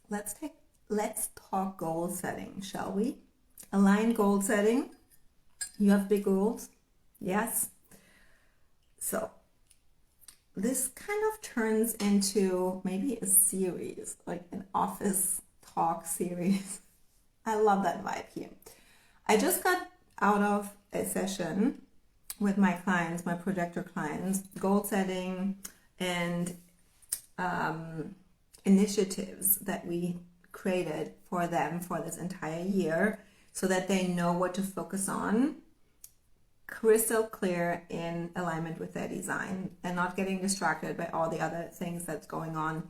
let's talk goal setting, shall we? Align goal setting. You have big goals? Yes. So this kind of turns into maybe a series, like an office talk series. I love that vibe here. I just got out of a session with my clients, my projector clients, goal setting and initiatives that we created for them for this entire year so that they know what to focus on, crystal clear in alignment with their design and not getting distracted by all the other things that's going on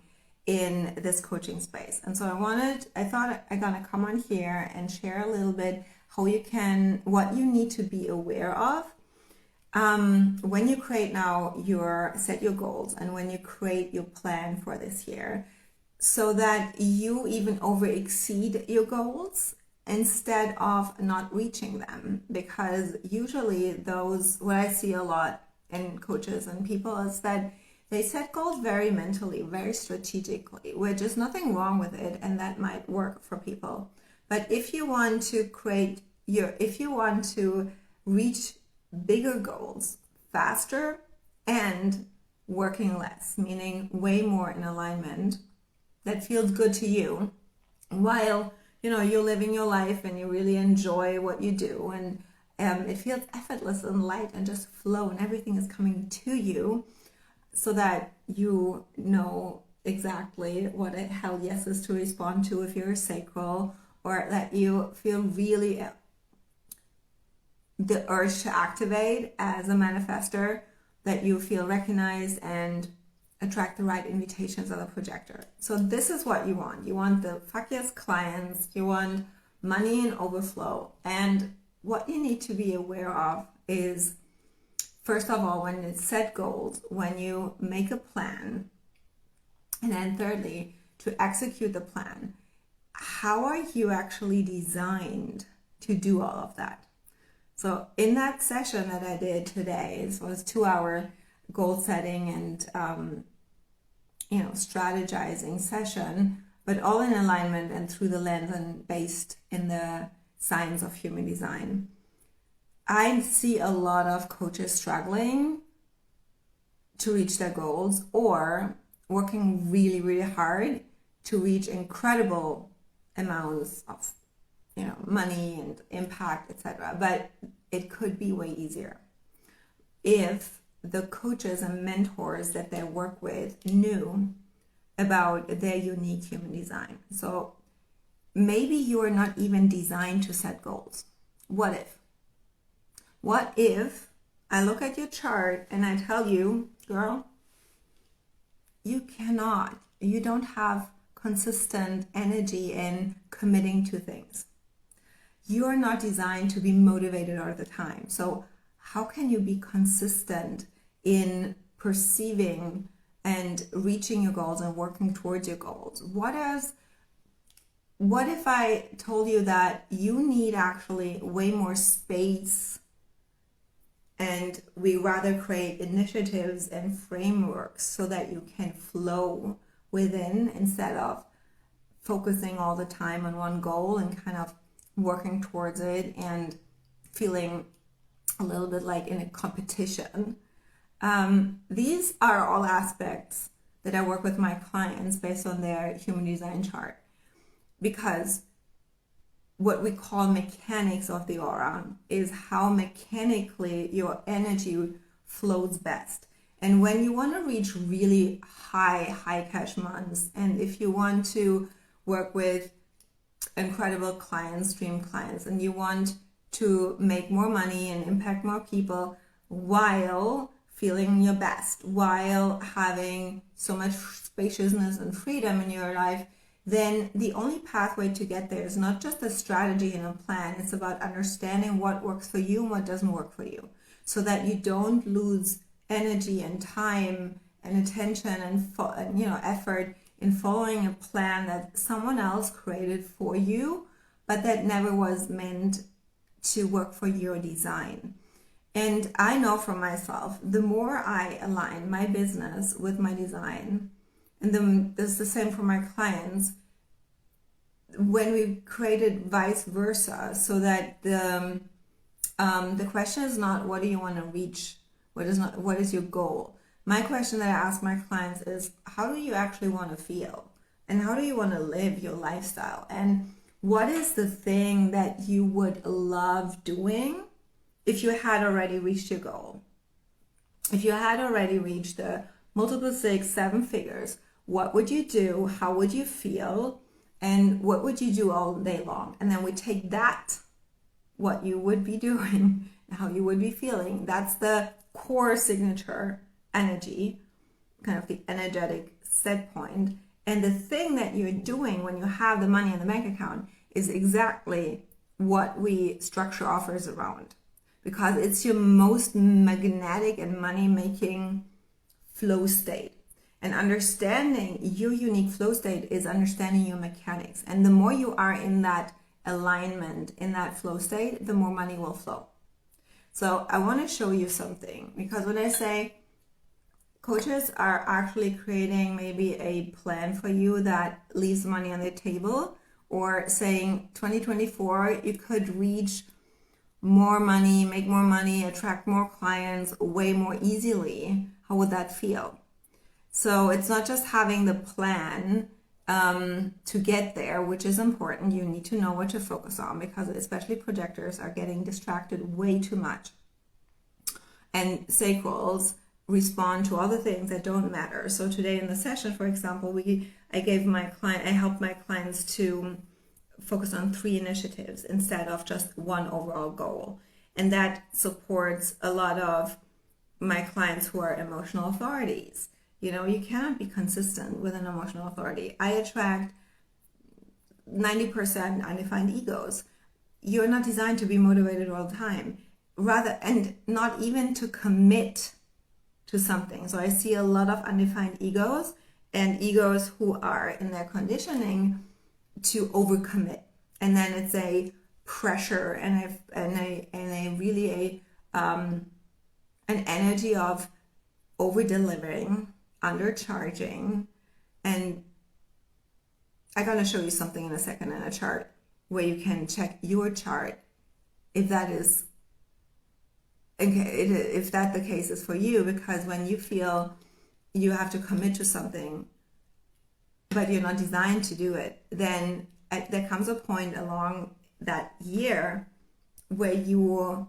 in this coaching space. And so I thought I'm gonna come on here and share a little bit what you need to be aware of when you create set your goals and when you create your plan for this year, so that you even over exceed your goals instead of not reaching them. Because usually what I see a lot in coaches and people is that they set goals very mentally, very strategically, which is nothing wrong with it, and that might work for people. But if you want to reach bigger goals faster and working less, meaning way more in alignment, that feels good to you, while you're living your life and you really enjoy what you do, and it feels effortless and light and just flow, and everything is coming to you, so that you know exactly what a hell yes is to respond to if you're a sacral, or that you feel really the urge to activate as a manifester, that you feel recognized and attract the right invitations as a projector. So this is what you want. You want the fuck yes clients, you want money and overflow. And what you need to be aware of is, first of all, when you set goals, when you make a plan, and then thirdly, to execute the plan, how are you actually designed to do all of that? So in that session that I did today, it was 2-hour goal setting and strategizing session, but all in alignment and through the lens and based in the science of human design. I see a lot of coaches struggling to reach their goals, or working really, really hard to reach incredible amounts of money and impact, etc. But it could be way easier if the coaches and mentors that they work with knew about their unique human design. So maybe you are not even designed to set goals. What if I look at your chart and I tell you, girl, you don't have consistent energy in committing to things. You are not designed to be motivated all the time. So how can you be consistent in perceiving and reaching your goals and working towards your goals? What if I told you that you need actually way more space, and we rather create initiatives and frameworks so that you can flow within, instead of focusing all the time on one goal and kind of working towards it and feeling a little bit like in a competition. These are all aspects that I work with my clients based on their human design chart, because what we call mechanics of the aura is how mechanically your energy flows best. And when you want to reach really high cash months, and if you want to work with incredible clients, dream clients, and you want to make more money and impact more people while feeling your best, while having so much spaciousness and freedom in your life, then the only pathway to get there is not just a strategy and a plan. It's about understanding what works for you and what doesn't work for you, so that you don't lose energy and time and attention and effort in following a plan that someone else created for you, but that never was meant to work for your design. And I know for myself, the more I align my business with my design, and this is the same for my clients, when we created vice versa, so that the question is not what do you want to reach, what is your goal. My question that I ask my clients is, how do you actually want to feel, and how do you want to live your lifestyle, and what is the thing that you would love doing if you had already reached your goal? If you had already reached the multiple 6, 7 figures, what would you do? How would you feel? And what would you do all day long? And then we take that, what you would be doing, how you would be feeling. That's the core signature energy, kind of the energetic set point. And the thing that you're doing when you have the money in the bank account is exactly what we structure offers around, because it's your most magnetic and money-making flow state. And understanding your unique flow state is understanding your mechanics. And the more you are in that alignment, in that flow state, the more money will flow. So I want to show you something, because when I say coaches are actually creating maybe a plan for you that leaves money on the table, or saying 2024 you could reach more money, make more money, attract more clients way more easily, how would that feel? So it's not just having the plan to get there, which is important. You need to know what to focus on, because especially projectors are getting distracted way too much. And sacrals respond to other things that don't matter. So today in the session, for example, I helped my clients to focus on 3 initiatives instead of just one overall goal. And that supports a lot of my clients who are emotional authorities. You know, you cannot be consistent with an emotional authority. I attract 90% undefined egos. You're not designed to be motivated all the time, rather, and not even to commit to something. So I see a lot of undefined egos, and egos who are in their conditioning to overcommit, and then it's a pressure and an energy of over delivering, undercharging. And I'm going to show you something in a second in a chart where you can check your chart if that is if that the case is for you, because when you feel you have to commit to something but you're not designed to do it, then there comes a point along that year where you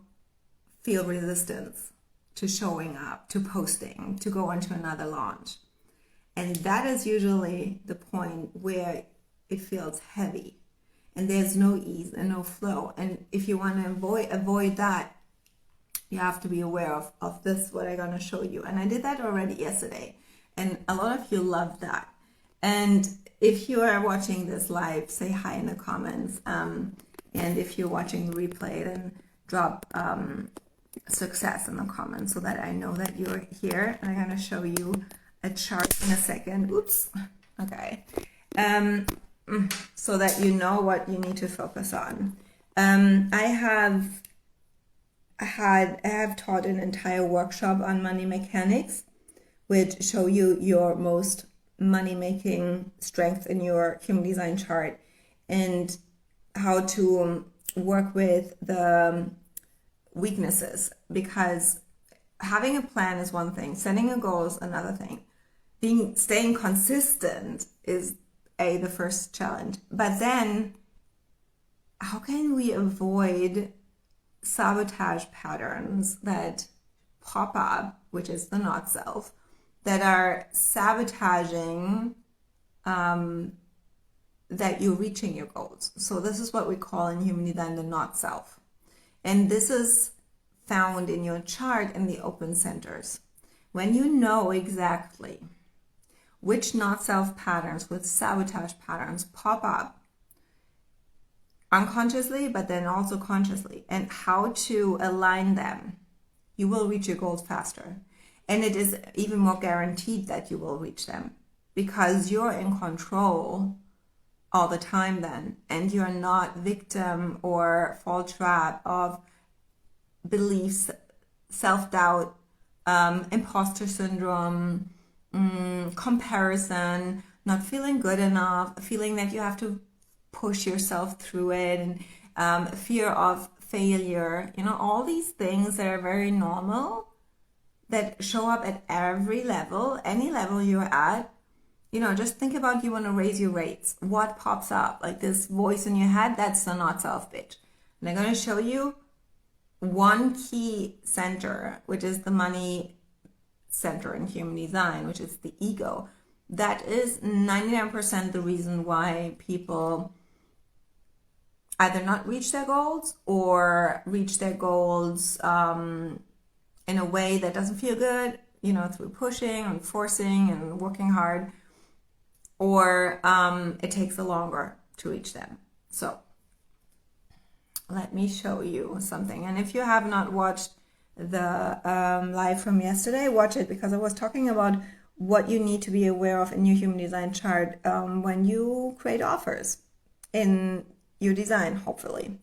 feel resistance to showing up, to posting, to go on to another launch. And that is usually the point where it feels heavy and there's no ease and no flow. And if you want to avoid that, you have to be aware of this, what I'm going to show you. And I did that already yesterday, and a lot of you love that. And if you are watching this live, say hi in the comments. And if you're watching the replay, then drop success in the comments so that I know that you're here. And I'm going to show you a chart in a second. Oops. Okay. So that you know what you need to focus on. I have taught an entire workshop on money mechanics, which show you your most money-making strength in your human design chart, and how to work with the weaknesses. Because having a plan is one thing, setting a goal is another thing. Staying consistent is the first challenge. But then, how can we avoid sabotage patterns that pop up, which is the not self, that are sabotaging that you're reaching your goals? So this is what we call in human design the not self. And this is found in your chart in the open centers. When you know exactly which not self patterns, which sabotage patterns pop up unconsciously, but then also consciously, and how to align them, you will reach your goals faster. And it is even more guaranteed that you will reach them, because you're in control all the time then, and you're not victim or fall trap of beliefs, self-doubt, imposter syndrome, comparison, not feeling good enough, feeling that you have to push yourself through it, and fear of failure, all these things that are very normal that show up at every level, any level you're at. Just think about, you want to raise your rates. What pops up? Like this voice in your head, that's the not self bitch. And I'm going to show you one key center, which is the money center in human design, which is the ego. That is 99% the reason why people either not reach their goals or reach their goals in a way that doesn't feel good, through pushing and forcing and working hard, or it takes longer to reach them. So let me show you something. And if you have not watched the live from yesterday, watch it, because I was talking about what you need to be aware of in your human design chart when you create offers in your design, hopefully.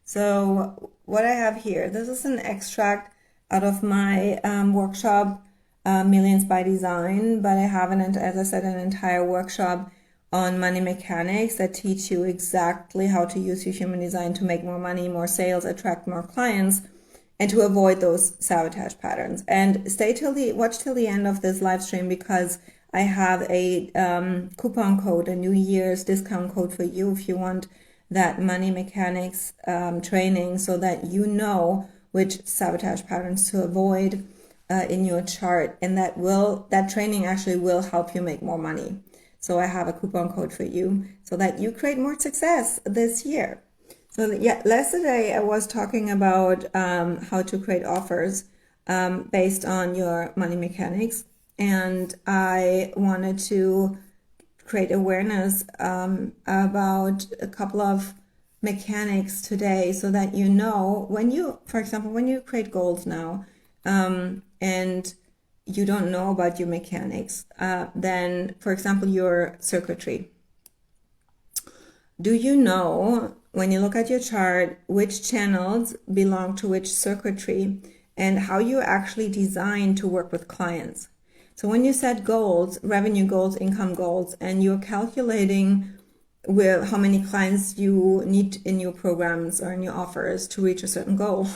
So what I have here, this is an extract out of my workshop, Millions by Design, but I have, as I said, an entire workshop on money mechanics that teach you exactly how to use your human design to make more money, more sales, attract more clients, and to avoid those sabotage patterns. And watch till the end of this live stream, because I have a coupon code, a New Year's discount code for you if you want that money mechanics training, so that you know which sabotage patterns to avoid in your chart, and that training actually will help you make more money. So I have a coupon code for you so that you create more success this year. So yeah, yesterday I was talking about how to create offers based on your money mechanics, and I wanted to create awareness about a couple of mechanics today, so that for example, when you create goals now and you don't know about your mechanics, then, for example, your circuitry. Do you know, when you look at your chart, which channels belong to which circuitry, and how you actually design to work with clients? So when you set goals, revenue goals, income goals, and you're calculating with how many clients you need in your programs or in your offers to reach a certain goal,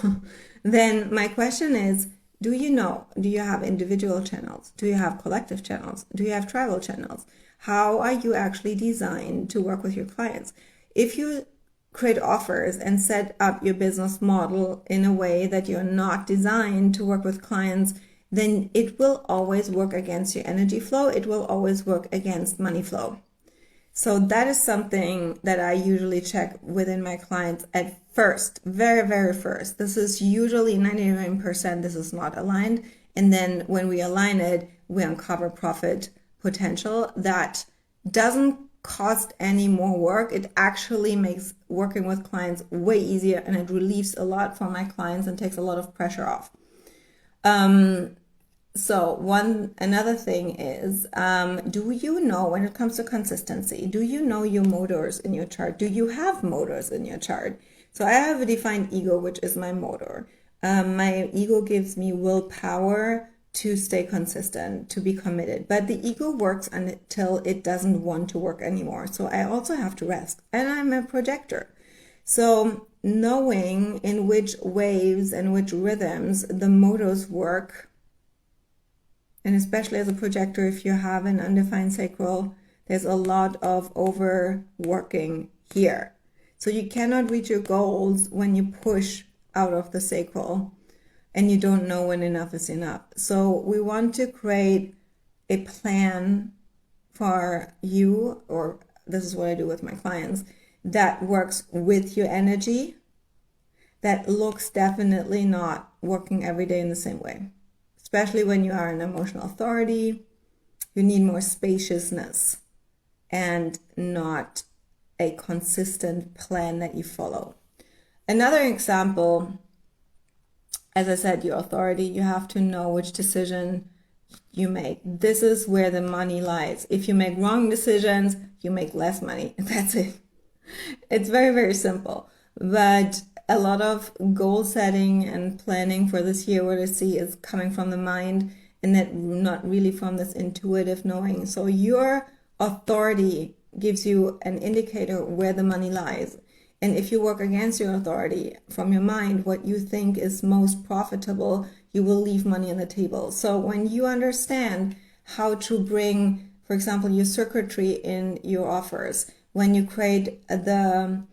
then my question is, do you have individual channels? Do you have collective channels? Do you have tribal channels? How are you actually designed to work with your clients? If you create offers and set up your business model in a way that you're not designed to work with clients, then it will always work against your energy flow. It will always work against money flow. So that is something that I usually check within my clients at first, very, very first. This is usually 99%, this is not aligned. And then when we align it, we uncover profit potential that doesn't cost any more work. It actually makes working with clients way easier, and it relieves a lot from my clients and takes a lot of pressure off. So another thing is, do you know, when it comes to consistency, do you know your motors in your chart? Do you have motors in your chart? So I have a defined ego, which is my motor. My ego gives me willpower to stay consistent, to be committed. But the ego works until it doesn't want to work anymore. So I also have to rest. And I'm a projector. So knowing in which waves and which rhythms the motors work, and especially as a projector, if you have an undefined sacral, there's a lot of overworking here. So you cannot reach your goals when you push out of the sacral and you don't know when enough is enough. So we want to create a plan for you, or this is what I do with my clients, that works with your energy, that looks definitely not working every day in the same way. Especially when you are an emotional authority, you need more spaciousness and not a consistent plan that you follow. Another example, as I said, your authority, you have to know which decision you make. This is where the money lies. If you make wrong decisions, you make less money. That's it. It's very, very simple. But a lot of goal setting and planning for this year, what I see, is coming from the mind and that not really from this intuitive knowing. So your authority gives you an indicator where the money lies. And if you work against your authority from your mind, what you think is most profitable, you will leave money on the table. So when you understand how to bring, for example, your circuitry in your offers, when you create the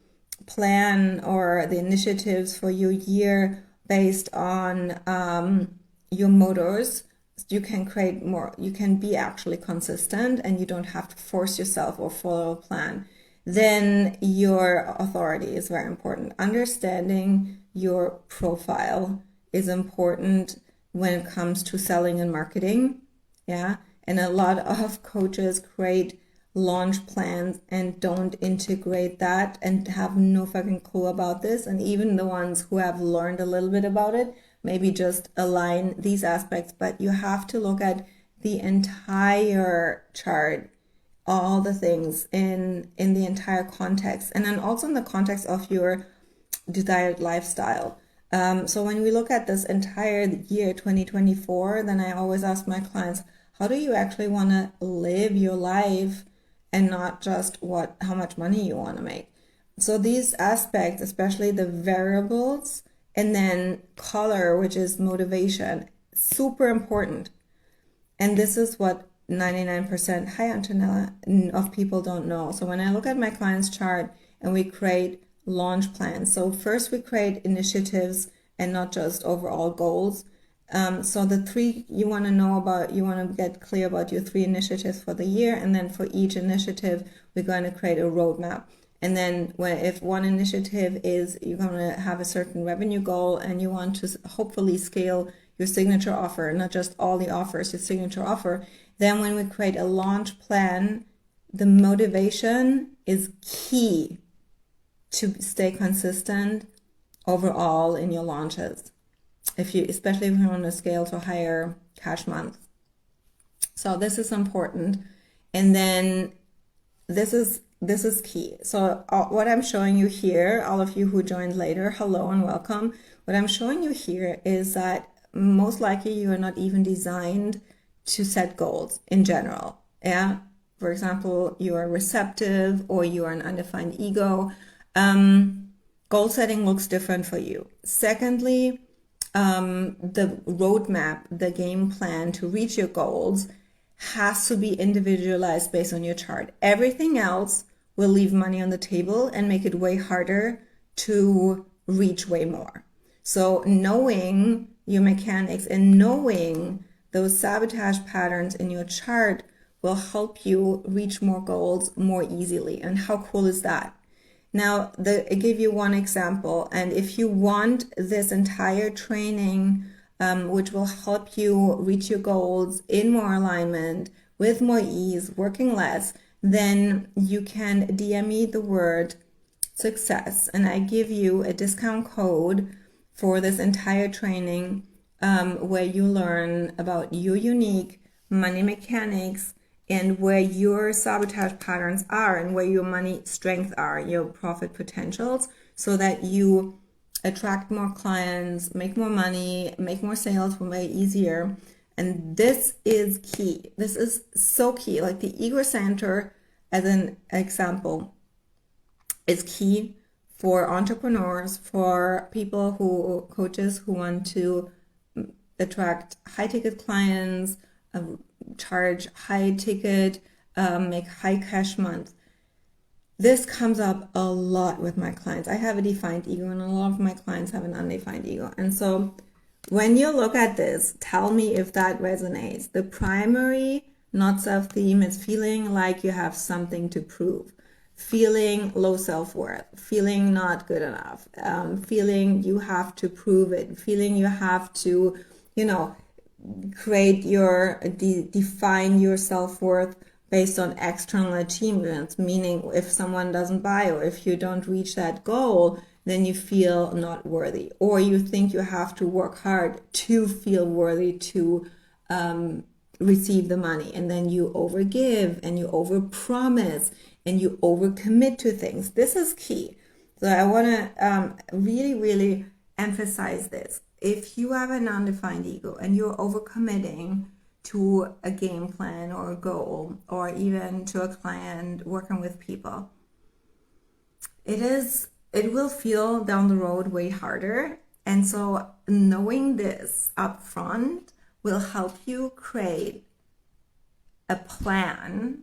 plan or the initiatives for your year based on your motors, you can create more, you can be actually consistent and you don't have to force yourself or follow a plan. Then your authority is very important. Understanding your profile is important when it comes to selling and marketing. Yeah. And a lot of coaches create launch plans and don't integrate that and have no fucking clue about this. And even the ones who have learned a little bit about it, maybe just align these aspects, but you have to look at the entire chart, all the things in the entire context, and then also in the context of your desired lifestyle. So when we look at this entire year 2024, then I always ask my clients, how do you actually want to live your life and not just how much money you want to make? So these aspects, especially the variables, and then color, which is motivation, super important. And this is what 99%, hi Antonella, of people don't know. So when I look at my client's chart and we create launch plans, so first we create initiatives and not just overall goals. So the three you want to know about, you want to get clear about your 3 initiatives for the year. And then for each initiative, we're going to create a roadmap. And then if one initiative is you're going to have a certain revenue goal and you want to hopefully scale your signature offer, not just all the offers, your signature offer, then when we create a launch plan, the motivation is key to stay consistent overall in your launches, especially if you want to scale to a higher cash month. So this is important. And then this is key. So what I'm showing you here, all of you who joined later, hello and welcome. What I'm showing you here is that most likely you are not even designed to set goals in general. Yeah. For example, you are receptive or you are an undefined ego. Goal setting looks different for you. Secondly, the roadmap, the game plan to reach your goals has to be individualized based on your chart. Everything else will leave money on the table and make it way harder to reach way more. So knowing your mechanics and knowing those sabotage patterns in your chart will help you reach more goals more easily. And how cool is that? Now, I give you one example. And if you want this entire training, which will help you reach your goals in more alignment, with more ease, working less, then you can DM me the word success. And I give you a discount code for this entire training where you learn about your unique money mechanics and where your sabotage patterns are and where your money strengths are, your profit potentials, so that you attract more clients, make more money, make more sales way easier. And this is key. This is so key. Like the ego center, as an example, is key for entrepreneurs, for coaches who want to attract high ticket clients, charge high ticket, make high cash months. This comes up a lot with my clients. I have a defined ego and a lot of my clients have an undefined ego. And so when you look at this, tell me if that resonates. The primary not self theme is feeling like you have something to prove, feeling low self-worth, feeling not good enough, feeling you have to prove it, feeling you have to, define your self-worth based on external achievements, meaning if someone doesn't buy or if you don't reach that goal, then you feel not worthy, or you think you have to work hard to feel worthy to receive the money, and then you overgive and you overpromise and you overcommit to things. This is key. So I want to really, really emphasize this. If you have an undefined ego and you're overcommitting to a game plan or a goal, or even to a client working with people. It will feel down the road way harder. And so knowing this up front will help you create a plan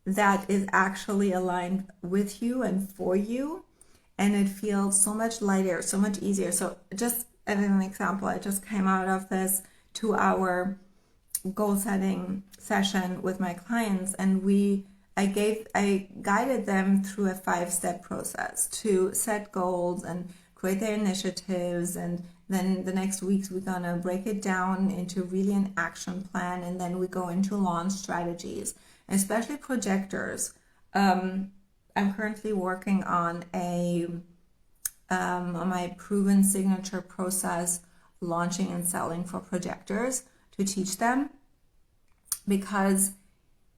that is actually aligned with you and for you, and it feels so much lighter, so much easier. So just as an example, I just came out of this 2-hour goal setting session with my clients, and I guided them through a 5-step process to set goals and create their initiatives, and then the next weeks we're gonna break it down into really an action plan, and then we go into launch strategies, especially projectors. I'm currently working on my proven signature process, launching and selling for projectors, to teach them, because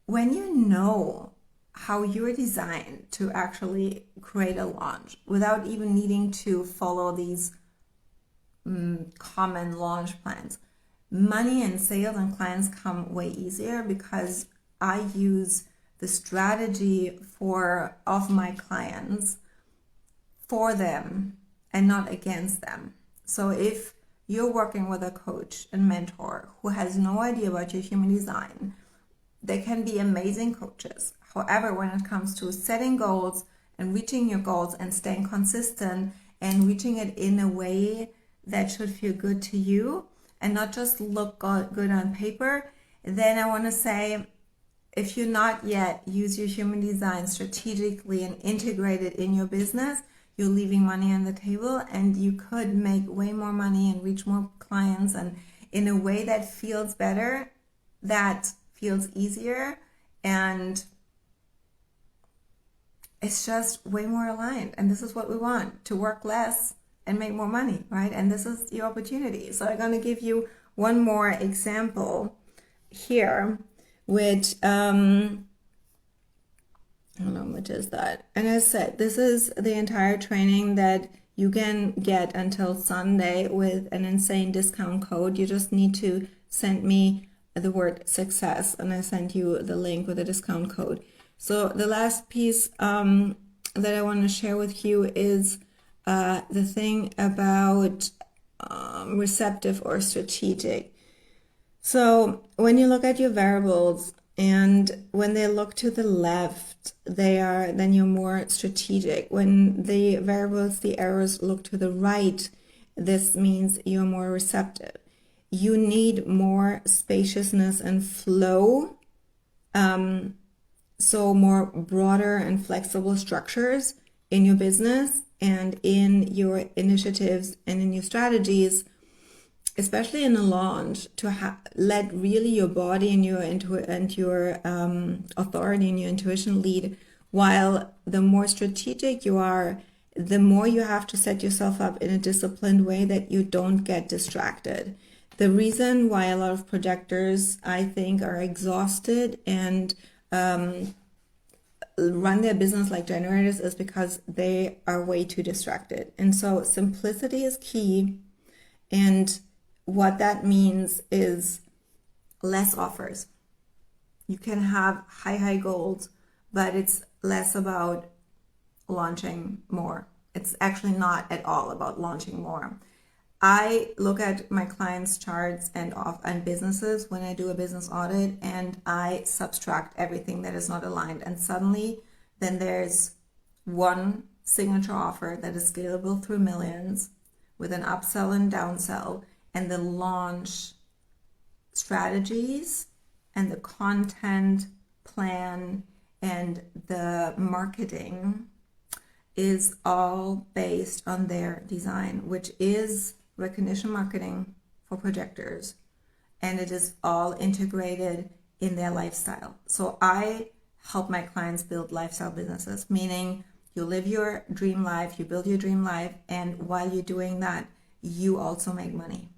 when you know how you're designed to actually create a launch without even needing to follow these common launch plans, money and sales and clients come way easier, because I use the strategy of my clients for them and not against them. So if you're working with a coach and mentor who has no idea about your human design, they can be amazing coaches. However, when it comes to setting goals and reaching your goals and staying consistent and reaching it in a way that should feel good to you and not just look good on paper, then I want to say, if you not yet use your human design strategically and integrate it in your business, you're leaving money on the table, and you could make way more money and reach more clients, and in a way that feels better, that feels easier, and it's just way more aligned. And this is what we want, to work less and make more money, right? And this is your opportunity. So I'm going to give you one more example here, which hold on, which is that. And as I said, this is the entire training that you can get until Sunday with an insane discount code. You just need to send me the word success, and I sent you the link with the discount code. So the last piece that I want to share with you is the thing about receptive or strategic. So when you look at your variables, and when they look to the left, then you're more strategic. When the variables, the arrows, look to the right, this means you're more receptive. You need more spaciousness and flow, so more broader and flexible structures in your business and in your initiatives and in your strategies, especially in a launch, to let really your body and your authority and your intuition lead. While the more strategic you are, the more you have to set yourself up in a disciplined way that you don't get distracted. The reason why a lot of projectors, I think, are exhausted and run their business like generators is because they are way too distracted. And so simplicity is key. And what that means is less offers. You can have high goals, but it's less about launching more. It's actually not at all about launching more. I look at my clients' charts and businesses when I do a business audit, and I subtract everything that is not aligned. And suddenly, then there's one signature offer that is scalable through millions with an upsell and downsell, and the launch strategies and the content plan and the marketing is all based on their design, which is recognition marketing for projectors, and it is all integrated in their lifestyle. So I help my clients build lifestyle businesses, meaning you live your dream life, you build your dream life, and while you're doing that, you also make money.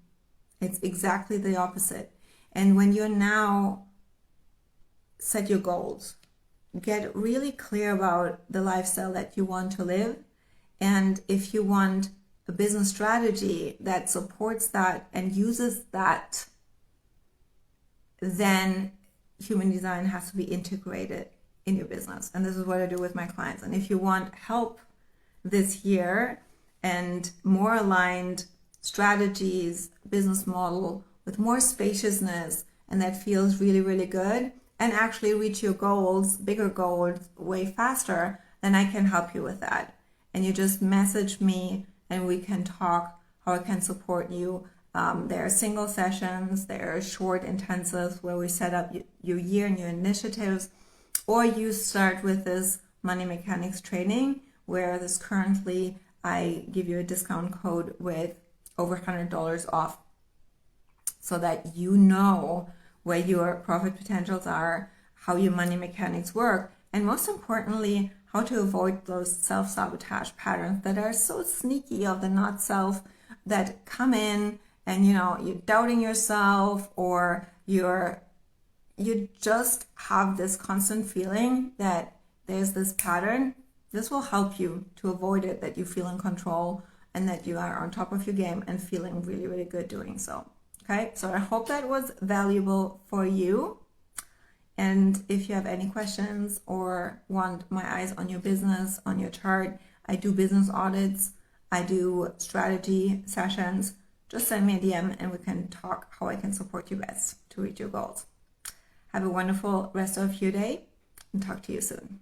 It's exactly the opposite. And when you're now set your goals, get really clear about the lifestyle that you want to live, and if you want a business strategy that supports that and uses that then human design has to be integrated in your business. And this is what I do with my clients. And if you want help this year and more aligned strategies, business model with more spaciousness, and that feels really, really good, and actually reach your goals, bigger goals, way faster, then I can help you with that. And you just message me and we can talk how I can support you. There are single sessions, there are short intensives where we set up your year and your initiatives, or you start with this money mechanics training where this currently I give you a discount code with over $100 off so that you know where your profit potentials are, how your money mechanics work, and most importantly, how to avoid those self-sabotage patterns that are so sneaky of the not self that come in and you're doubting yourself, or you just have this constant feeling that there's this pattern. This will help you to avoid it, that you feel in control and that you are on top of your game and feeling really, really good doing so. Okay, so I hope that was valuable for you. And if you have any questions or want my eyes on your business, on your chart, I do business audits, I do strategy sessions, just send me a DM and we can talk how I can support you best to reach your goals. Have a wonderful rest of your day and talk to you soon.